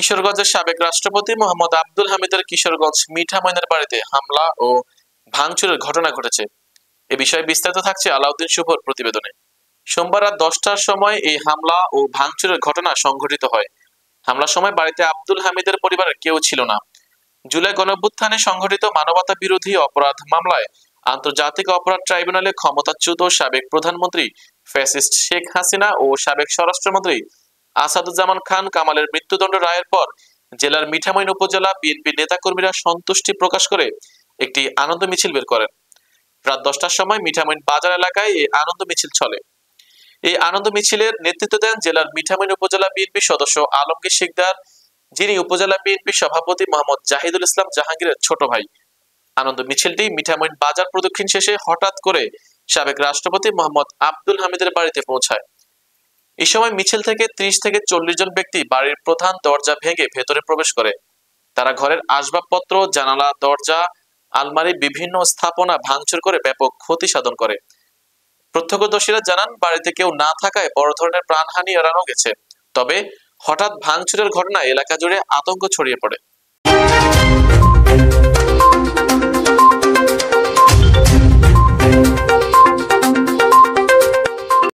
কিশোরগঞ্জের সাবেক রাষ্ট্রপতি মোহাম্মদ আব্দুল হামিদের কিশোরগঞ্জ মিঠামইনের বাড়িতে হামলা ও ভাঙচুরের ঘটনা ঘটেছে। এ বিষয়ে বিস্তারিত থাকছে আলাউদ্দিন শুভর প্রতিবেদনে। সোমবার রাত 10টার সময় এই হামলা ও ভাঙচুরের ঘটনা সংঘটিত হয়। হামলার সময় বাড়িতে আব্দুল হামিদের পরিবারের কেউ ছিল না। জুলাই গণঅভ্যুত্থানে সংঘটিত মানবতা বিরোধী অপরাধ মামলায় আন্তর্জাতিক অপরাধ ট্রাইব্যুনালে ক্ষমতাচ্যুত সাবেক প্রধানমন্ত্রী ফ্যাসিস্ট শেখ হাসিনা ও সাবেক স্বরাষ্ট্রমন্ত্রী আসাদুজ্জামান খান কামালের মৃত্যুদণ্ড রায়ের পর জেলার মিঠামইন উপজেলা বিএনপি নেতাকর্মীরা সন্তুষ্টি প্রকাশ করে একটি আনন্দ মিছিল বের করেন। রাত 10টার সময় মিঠামইন বাজার এলাকায় এই আনন্দ মিছিল চলে। এই আনন্দ মিছিলের নেতৃত্ব দেন জেলার মিঠামইন উপজেলা বিএনপি সদস্য আলমগীর শিকদার, যিনি উপজেলা বিএনপি সভাপতি মোহাম্মদ জাহিদুল ইসলাম জাহাঙ্গীরের ছোট ভাই। আনন্দ মিছিলটি মিঠামইন বাজার প্রদক্ষিণ শেষে হঠাৎ করে সাবেক রাষ্ট্রপতি মোহাম্মদ আব্দুল হামিদের বাড়িতে পৌঁছায়। এই সময় মিছিল থেকে 30 থেকে 40 জন ব্যক্তি বাড়ির প্রধান দরজা ভেঙে ভেতরে প্রবেশ করে। তারা ঘরের আসবাবপত্র, জানালা, দরজা, আলমারি, বিভিন্ন স্থাপনা ভাঙচুর করে ব্যাপক ক্ষতি সাধন করে। প্রত্যক্ষদর্শীরা জানান, বাড়িতে কেউ না থাকায় বড় ধরনের প্রাণহানি এড়ানো গেছে। তবে হঠাৎ ভাঙচুরের ঘটনায় এলাকা জুড়ে আতঙ্ক ছড়িয়ে পড়ে।